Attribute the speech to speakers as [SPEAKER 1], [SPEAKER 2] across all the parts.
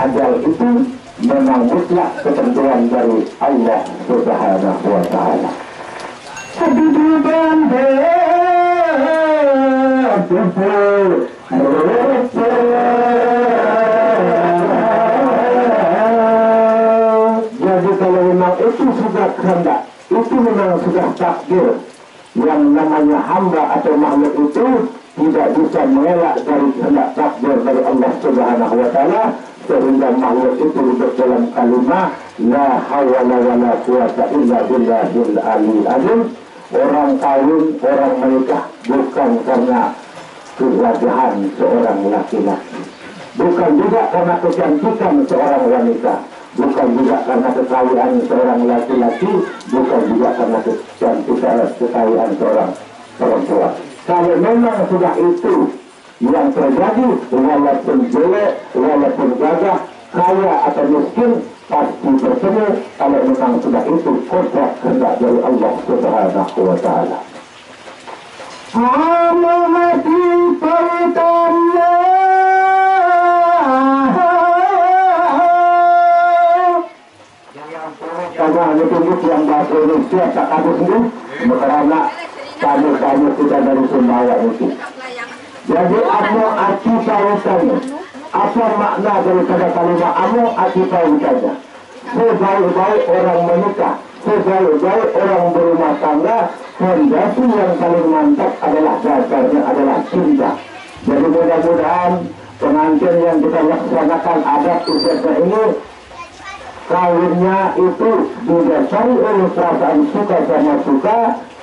[SPEAKER 1] ajal itu memang mutlak ketentuan dari Allah Subhanahu wa Ta'ala. Jadi kalau memang itu sudah kehendak, itu memang sudah takdir, yang namanya hamba atau makhluk itu tidak bisa mengelak dari kehendak takdir dari Allah Subhanahu wa Ta'ala, sehingga makhluk itu duduk dalam kalimat la hawla wala quwata illa billahil aliyil azim. Orang kawin, orang menikah bukan karena kegagahan seorang laki-laki, bukan juga karena kecantikan seorang wanita, bukan juga karena kekayaan seorang laki-laki, bukan juga karena kekayaan seorang perempuan. Kalau memang sudah itu yang terjadi, walaupun jelek, walaupun gagah, kaya atau miskin, pasti bertemu. Kalau memang sudah itu kodrat kehendak dari Allah Subhanahu wa Ta'ala. Amati pertama karena itu yang bahasa Indonesia tak ada sendiri, karena kami tidak dari Sumbawa itu. Jadi amo arti pautannya, apa makna daripada kalimat amo arti pautannya? Sebaik-baik orang menikah, sebaik-baik orang berumah tangga, fondasi yang paling mantap adalah dasarnya adalah cinta. Jadi mudah-mudahan pengantin yang kita laksanakan adat usaha ini, kawinnya itu didasari oleh perasaan suka sama suka,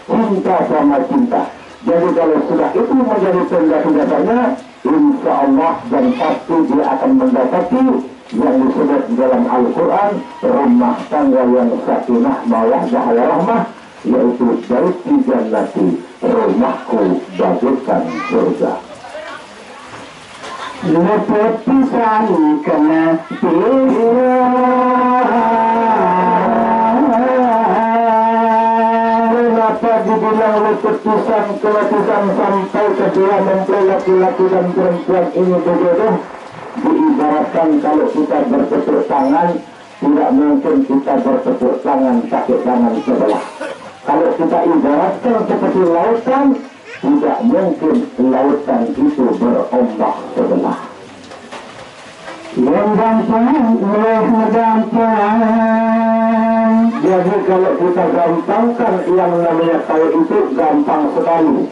[SPEAKER 1] cinta sama cinta. Jadi kalau sudah itu menjadi dasarnya, insya Allah dan pasti dia akan mendapati yang disebut dalam Al-Quran rumah tangga yang sakinah mawaddah warahmah, yaitu baiti jannati, rumahku bagaikan surga. Lepisan kena kenapa dibilang lepisan sampai kedua mempelai laki-laki dan perempuan ini berjodoh? Diibaratkan kalau kita bertepuk tangan, tidak mungkin kita bertepuk tangan pakai tangan sebelah. Kalau kita ibaratkan seperti lautan, tidak mungkin lautan itu berombak sebelah. Yang gampang. Jadi kalau kita gampangkan yang namanya kawin itu gampang sekali.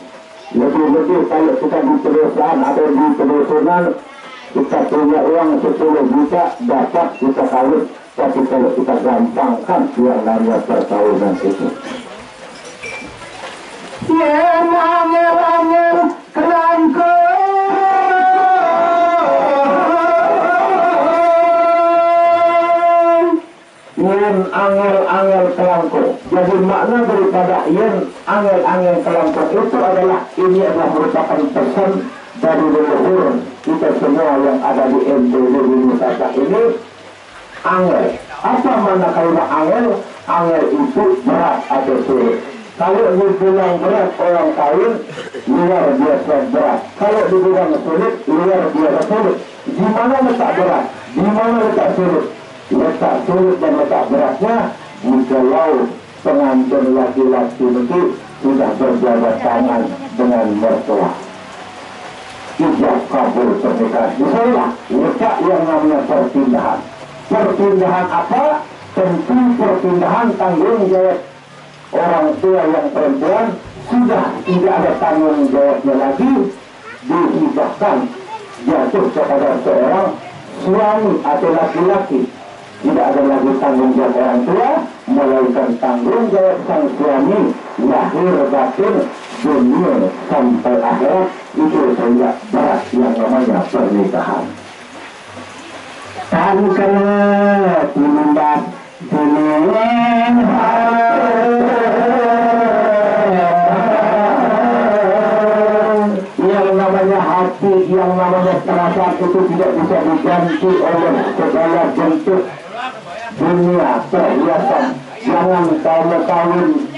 [SPEAKER 1] Lebih-lebih kalau kita di pedesaan atau di pedesanan, kita punya uang 10 juta dapat kita kawin. Tapi kalau kita gampangkan yang namanya perkawinan itu, yang angel-angel kerangka yen angel-angel kelangko. Jadi makna daripada yen angel-angel kelangko itu adalah, ini adalah merupakan pesan dari leluhur kita semua yang ada di NTB di Nusantara ini. Angel, apa makna kalimat angel? Angel itu berat atau sulit. Kalau dibilang berat orang kawin, luar biasa berat. Kalau dibilang sulit, luar biasa sulit. Di mana letak berat? Di mana letak sulit? Letak sulit dan letak beratnya jikalau pengantin laki-laki itu sudah berjabat tangan dengan mertua. Ijab kabul pernikahan. Misalnya, letak yang namanya perpindahan. Perpindahan apa? Tentu perpindahan tanggung jawab orang tua yang perempuan sudah tidak ada tanggung jawabnya lagi, dihibahkan jatuh kepada seorang suami atau laki-laki. Tidak ada lagi tanggung jawab orang tua, melainkan tanggung jawab sang suami lahir batin dunia sampai akhirat. Itu saja berat yang namanya pernikahan. Tan kena tindak dunia yang namanya hati, yang namanya perasaan itu tidak bisa diganti oleh segala bentuk dunia perhiasan. Jangan kamu kawin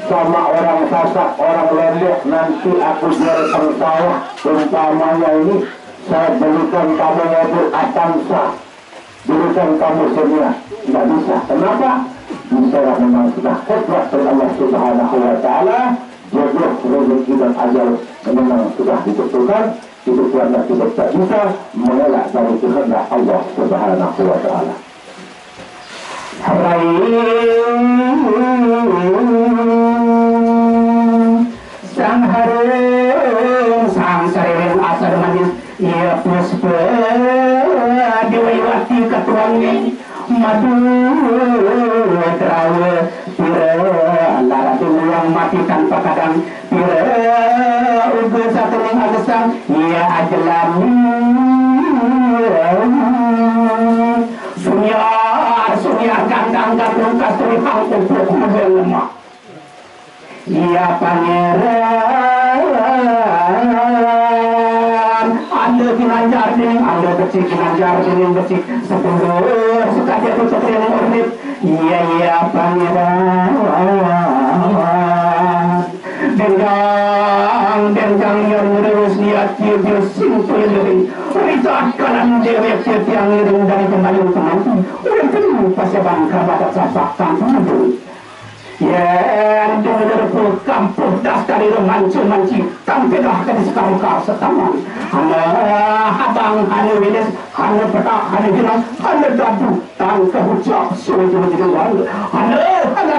[SPEAKER 1] sama orang sasak, orang lembek, nanti aku jual sawah. Umpamanya ini, saya belikan kamu mobil Avanza, berikan kamu semua, nggak bisa. Kenapa? Misalnya memang sudah kodrat dari Allah Subhanahu wa Ta'ala, jodoh, rezeki dan ajal memang sudah ditentukan. Itu karena kita tak bisa mengelak dari kehendak Allah Subhanahu wa Ta'ala. Sang harum sang sareng asar manis ia puspa dewaiwati katuangnya madu terawe pira lara yang mati tanpa kadang pira uga satu yang agesang ia ajalan sunyar gandang kasturi pangkul pukul lemah ia pangeran anda kinanjar ding anda becik kinanjar ding becik sepuluh sekali itu sepuluh menit iya pangeran dendang yang terus niat dia simpel dari ricat kanan dewek yang ngiring dari kembali teman udah kedua pas bangka pada sasak kampung yang dengar kampung dasar itu manci tampillah ke sekarang kau setaman hana habang hana wilis hana petak hana jelas hana dadu tan kehujak sulit menjadi wal hana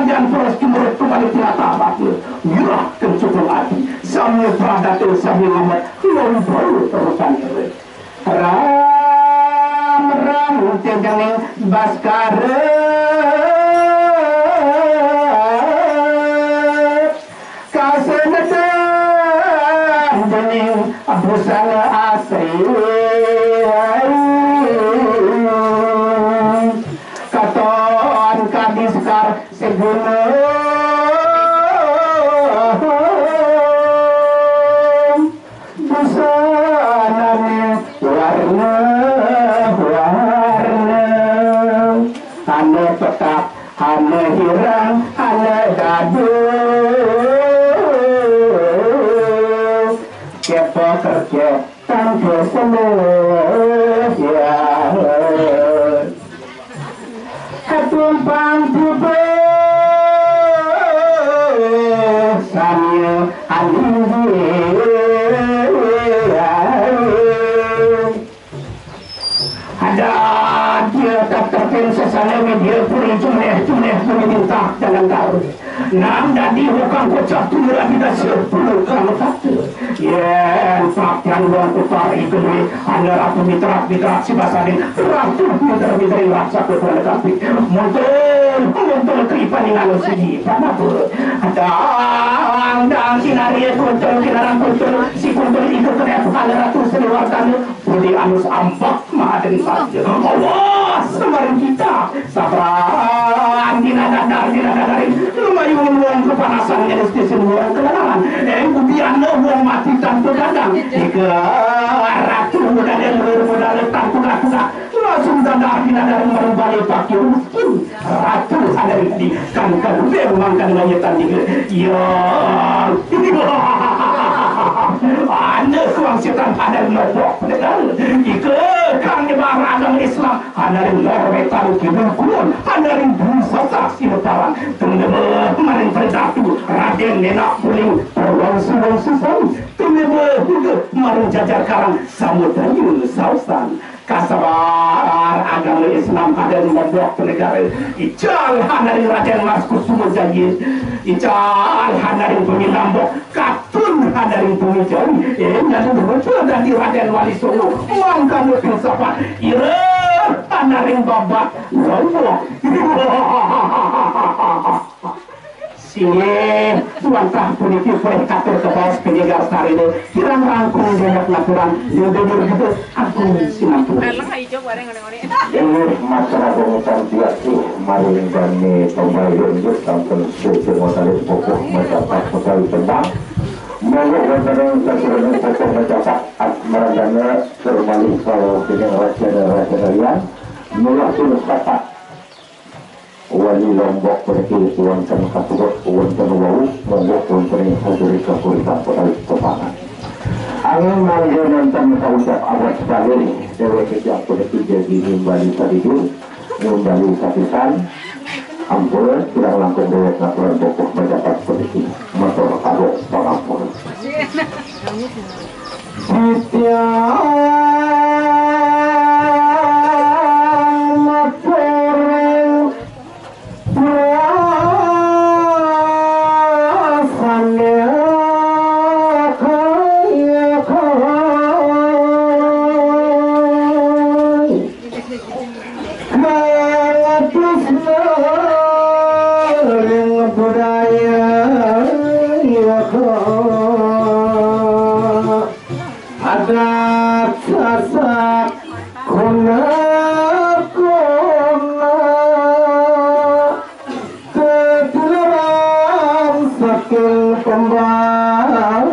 [SPEAKER 1] jangan terus kimurut kembali tiada apa-apa yurah kencukung hati sambil berada tu sambil amat lalu baru terusan ram tenggang baskara busana asri katon kadiskar seguna busana warna ane petak ane hirang ane dadu kerja tanpa semua ya ketumpang tubuh samnya ada dia tak terpin sesana media puri jumlah meminta dalam tahu nam dadi bukan kocak tu lagi dah sepuluh kamu satu ya faktian luar utara itu ni anda ratu mitra si basarin ratu mitra yang rasa kepada tapi muncul keripan yang lalu sini pada apa dan sinari kuntul kinaran kuntul si kuntul ikut ternyata anda ratu seliwarkan budi anus ampak mahaden saja Allah semarin kita sabran dinadadarin lumayan uang kepanasan yang istri uang kelenangan kemudian uang mati tanpa dadang jika ratu dan modal tanpa rasa langsung dadang dinadadarin merembali pakai miskin ratu ada di kan memangkan layetan ya anda kurang setan pada lobok pendengar jika kami barang agama Islam anda yang lorek taruh kibulkun anda yang berusaha saksi bertaran teman-teman kemarin berdatu Raden Nenak Puling perwang-suwang susah teman-teman kemarin jajar karang samudayun sausan kasabar agama Islam ada di lobok pendengar ical anda yang Raden Maskus Sumajayid ical anda yang pemilambok katun anda yang pemijari nanti beruncul dan di Raden Wali Songo mangka mungkin sapa ira anda yang babak lobok sini tuan tah politik boleh katur ke bawah penyegar sari ini kirang rangkung banyak laporan yang begitu aku sinapun masalah pengusaha biasa mari kami kembali lanjut sampai sesuatu pokok masyarakat sekali tentang menurut rencana kesehatan pokok masyarakat meragana kembali kalau dengan raja mulai tulus kata wali Lombok pergi tuan kan kasut tuan kan wau Lombok tuan pergi hadir ke kuliah pada kepangan angin manggil nonton kau ucap awal sekali dewe kejak itu jadi nimbali sadidu nimbali sapisan ampun kurang langkung dewe ngaturan pokok mendapat politik motor kado pengampun Sitiya matureng prasanya kaya kaya tresna ring budaya ya adat sasak kuna ketularan sakil pembakan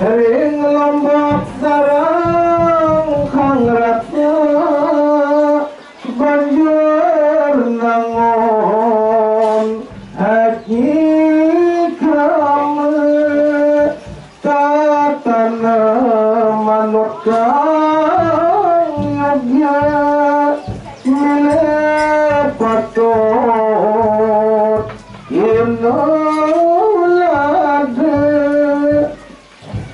[SPEAKER 1] ring lombok sarang kangratnya banjur nangon haji tatana manut kangnya milepatot inolade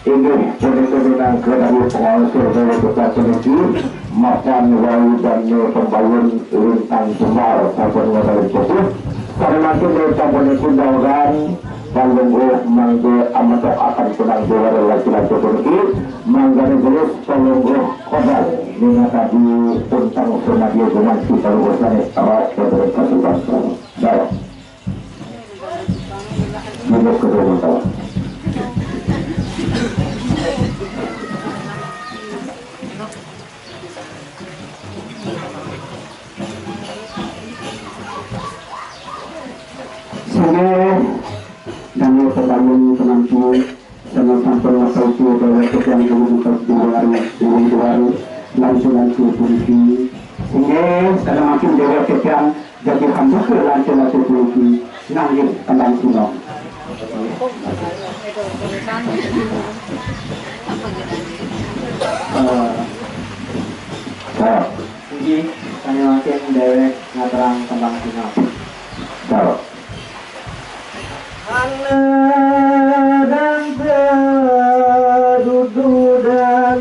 [SPEAKER 1] ini kebetulan kedua penguasir dari kota Senegi makan wali dan pembangun lintang semar sabun modal cukup karena nanti mereka boleh kundauran Palunggu mangga amatok akan kunang juara laki-laki berki mangga negeris palunggu kodal dengan tadi tentang senadia dengan kita luasannya awak dari kasukan dah minum kedua tahu dan perbangun penampu sama sampai waktu itu dari keputusan Kebutuhan lancuran polisi sehingga dalam makin dewa keputusan jadi hamba ke lancuran polisi nangis tentang sunnah
[SPEAKER 2] Uji kami makin dewek ngaterang tentang sunnah
[SPEAKER 1] Ana dan terdudu dan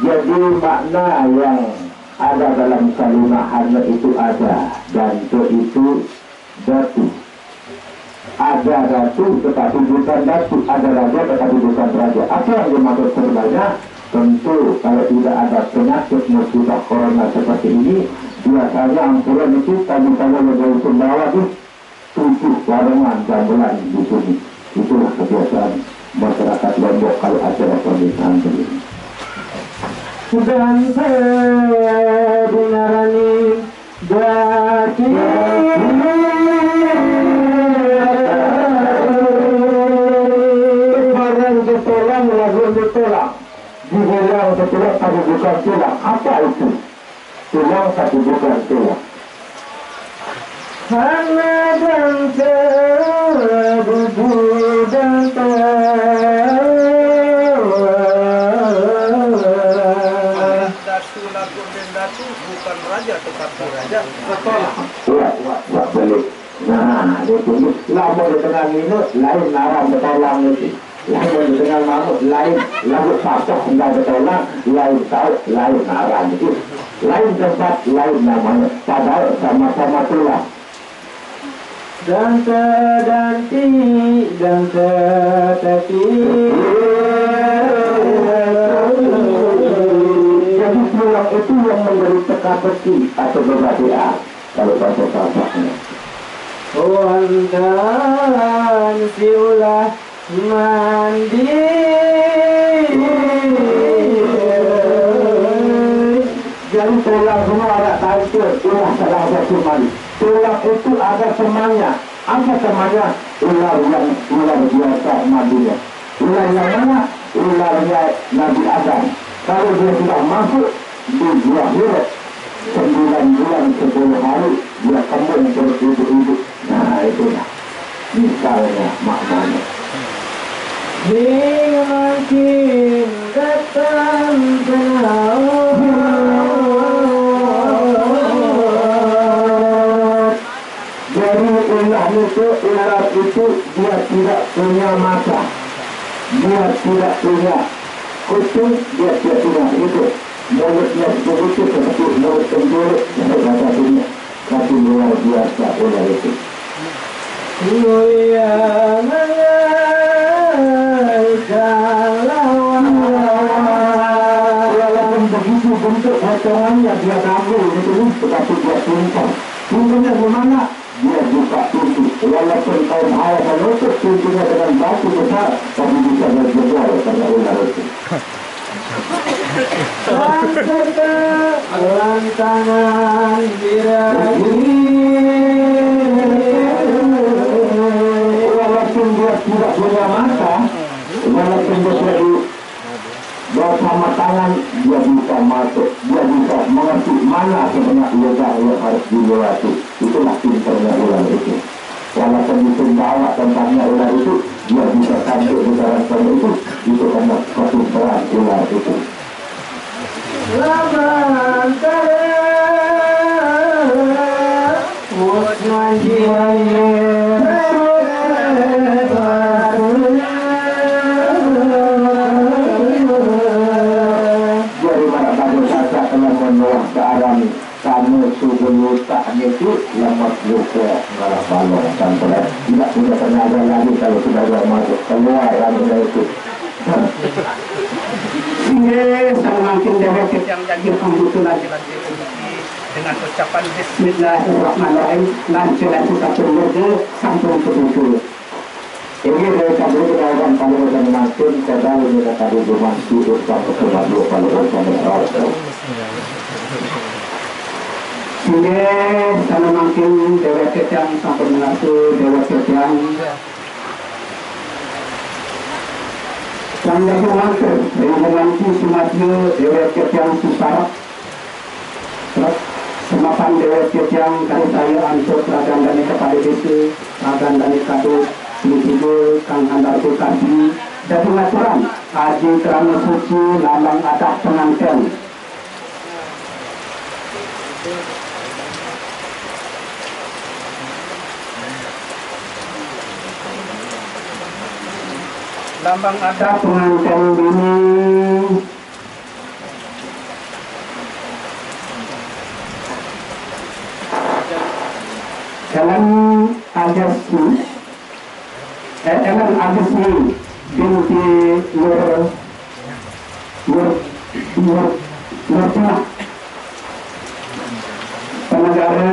[SPEAKER 1] jadi makna yang ada dalam kalimat hanya itu ada dan itu datu ada datu tetapi bukan datu ada raja tetapi bukan raja apa yang dimaksud sebenarnya tentu kalau tidak ada penyakit musibah corona seperti ini biasanya ampuran itu tamu-tamu dari Sumbawa itu 7 warangan gamelan di sini. Itulah kebiasaan masyarakat Lombok kalau acara pernikahan begini. Dan sebenarnya berarti barang ditolak lagu ditolak dibilang ditolak tapi bukan tolak apa itu? Tulang tapi bukan tulang. Hanya dan terbubu dan
[SPEAKER 2] Datu bukan raja tetapi raja.
[SPEAKER 1] betul. Buat balik. Nah, itu lama di tengah minut lain naram bertolak itu. Lain di tengah mamut lain lalu pasok hendak bertolak lain tahu lain naram itu. Lain tempat lain namanya padahal sama-sama tulang dan tetapi jadi tulang itu yang memberi teka-teki atau berbeda kalau bahasa bahasanya dan siulah mandi jadi tulang semua ada tancur itulah salah satu mandi tulang itu ada temannya apa temannya ular biasa mandinya ular yang mana ularnya Nabi Adam kalau dia sudah masuk di buah huruf 9 bulan 10 hari dia kembali beribu-ibu nah itulah misalnya maknanya.
[SPEAKER 2] Hingga makin datang
[SPEAKER 1] jadi ular itu dia tidak punya mata, dia tidak punya kucing, dia tidak punya itu mulutnya seperti seperti mulut penjuru sampai mata dunia, tapi luar biasa ular itu. Walaupun begitu bentuk potongannya dia ganggu itu, tetapi dia pintar. Pintarnya gimana? Dia buka pintu. Walaupun kaum hawa menutup pintunya dengan batu besar, tapi bisa berjebol karena ular itu.
[SPEAKER 2] Lantangan birahi.
[SPEAKER 1] Walaupun dia tidak punya mata, walaupun dia di bersama tangan, dia bisa masuk, dia bisa mengerti mana sebenarnya lubang yang harus dilewati. Itulah pintarnya ular itu. Walaupun itu bawa tentangnya ular itu, dia bisa sampai besaran itu karena kepintaran ular itu. Kamu sudah taknya itu lemak luka ngarah balong sampai tidak punya tenaga lagi kalau sudah masuk keluar rambutnya itu.
[SPEAKER 3] Ini semakin dewek yang jadi pembutuhan dengan ucapan Bismillahirrahmanirrahim dan jelas satu murni sampun kebutuhan.
[SPEAKER 1] Ini dari kabel kedatangan kalau kita mengatur kadang kita tadi bermantu sampai ke Bandung kalau kita mengatur.
[SPEAKER 3] Ini sama makin dewek yang sampun mengatur dewek yang Sangga Kuangker, dengan Sumatyo, dewek yang susah. Semapan dewek yang kali saya ansur ragan dan kepada desa, ragan dan kado, Likido, Kang Andar Bukasi, dan pengaturan, Haji Kerana Suci, Lambang Adat Pengantin. Lambang adat pengantin ini Ellen Agasni binti Nurtina penegara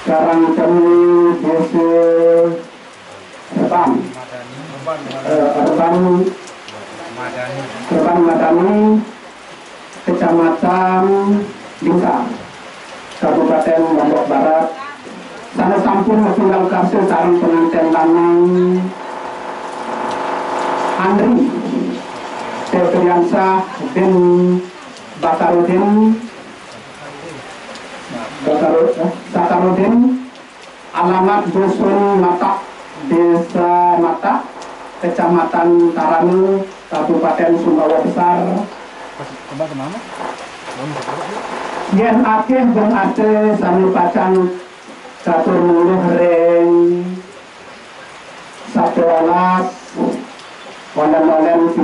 [SPEAKER 3] Karangtani Desa Urban Madani, Kecamatan Bingka, Kabupaten Lombok Barat. Sana sampun tunggal kasus sarang pengantin lanang Andri Tetriansa bin Batarudin, alamat Dusun Mata, Desa Mata, Kecamatan Taranu, Kabupaten Sumbawa Besar. Yen akeh ben ate sami pacan catur muluh ring 11 Wonten 17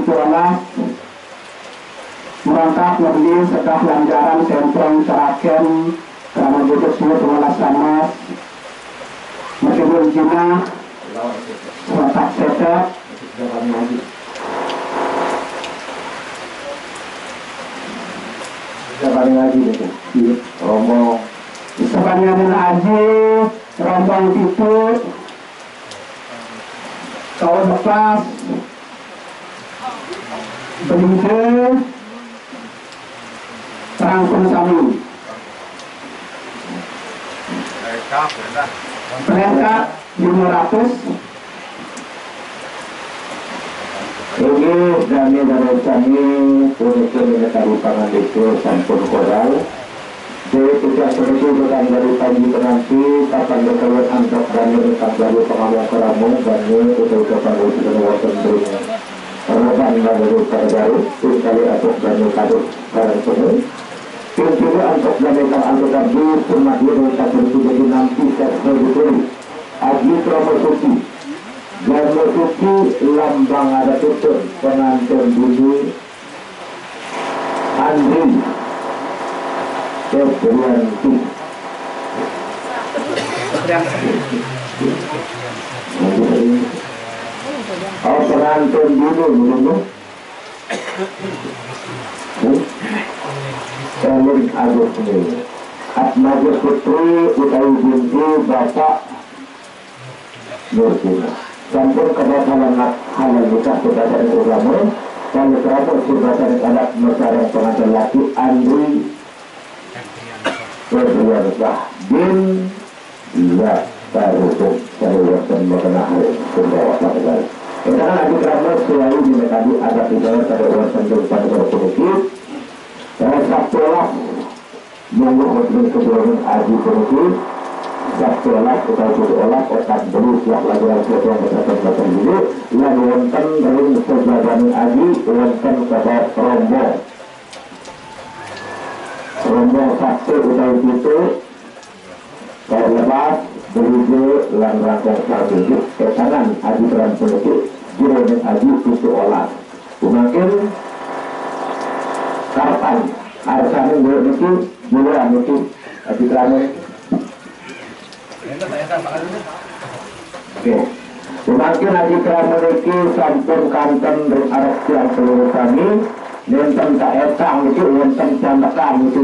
[SPEAKER 3] merangkap ngerti sedah lanjaran sentrong Seragen karena butuh semua pengelas samas meskipun Cina watak sedat
[SPEAKER 1] Sekali lagi itu rombong
[SPEAKER 3] sebanyak haji rombong itu kau lepas belingke terangkum sami perintah 500
[SPEAKER 1] ini dari kami untuk mengetahui pangan itu sampun koral Jadi tidak seperti bukan dari pagi penanti kapan berkawin antok dan merekam dari pengambil keramung dan itu kepada sebuah tentunya permukaan dari perjari sekali atuk dan kado barang semua juga antok dan merekam antok tadi semua diri takut jadi nanti sesuai diberi Aji Promosuki Promosuki lambang ada tutur pengantin bunyi Andri Berhenti. Oh pengantin dulu. Salim Agus ini. Atmaja Putri Utai Binti Bapak Nurtina. Campur kedatangan halal nikah kepada ulama dan terakhir kedatangan anak masyarakat pengantin laki Andri Berlianzah bin La Tarutuk Taruwasan Makanahari Kumbawa Sakadari kita kan lagi keramat selalu di tadi ada pidana pada urusan pada politik Sabtulah minggu khutbah sebelum Aji politik Sabtulah kita berolah otak beli siap lagi yang berkata-kata dulu lalu wonten dari sejajaran Aji wonten kepada rombong sakti utai itu terlepas berhubung lan rangkong sarjiji kesanan Aji peran politik jironin Aji itu olah semakin kapan harusnya itu bulan itu Aji peran oke semakin Aji peran memiliki sampun kanten dan arah siang seluruh kami nonton kaetang itu nonton cambakan itu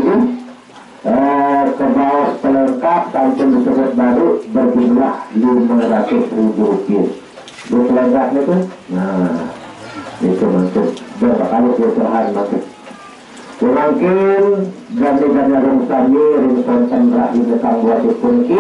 [SPEAKER 1] ke bawah pelengkap sampun disebut baru berjumlah 500.000 rupiah itu pelengkapnya tuh nah itu maksud berapa kali kesusahan maksud semakin ganti-ganti rumsani rinkonsen rahim dekang buat dikunci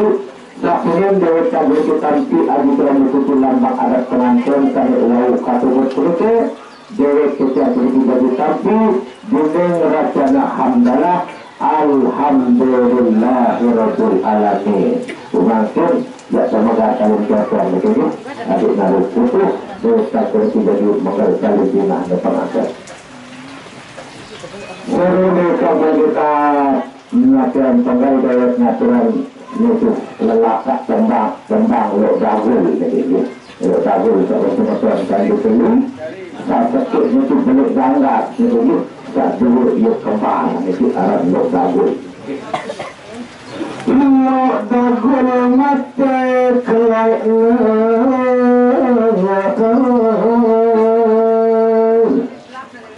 [SPEAKER 1] saksinya dewa cabut kitanti Aji Peran itu lambang adat pengantin kami ulau katubut kurute dewek kita beri tapi dinding rajana hamdalah alhamdulillahirabbil alamin umakin ya sama kalung jatuh begini adik naruh putus dosa tidak mengerti dina pengajar seru desa kita ngaturan penggal dewek ngaturan nyusuh lelakak tembang lo dagul jadi lo dagul sama semua kali dulu saat itu belum bangga itu saat dulu yuk kembang itu arah lo dagul mate kelai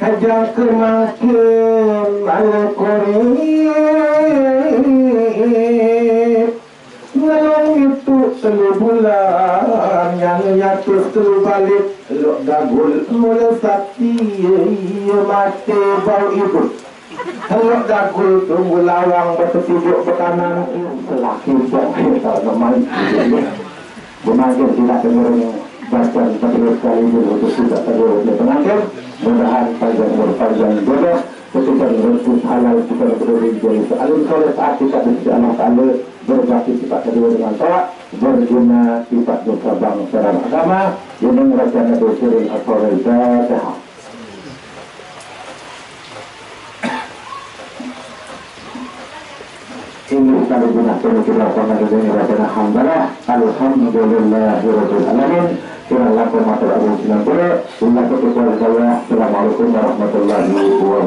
[SPEAKER 1] kajang kemakin malekori ngalong itu telu bulan yang nyatu telu balik lo dagul mulai sakti mati bau ibu lo dagul tunggu lawang bertujuk bekanan selaki kita namanya bumakin tidak dengerin bacaan terus kali dulu itu sudah terus di pengajar mudahan panjang jodoh ketika bersus halal kita berdiri jadi alim soleh saat kita bisa anak alih berbakti sifat kedua dengan tolak berguna sifat dosa bangsa dan agama yang merasakan dosirin al-Fatihah. Ini sekali guna kita pengajian rakyat hamdalah alhamdulillahirabbil alamin kira lakum matur abun sinapura inna ketukuran saya assalamualaikum warahmatullahi wabarakatuh.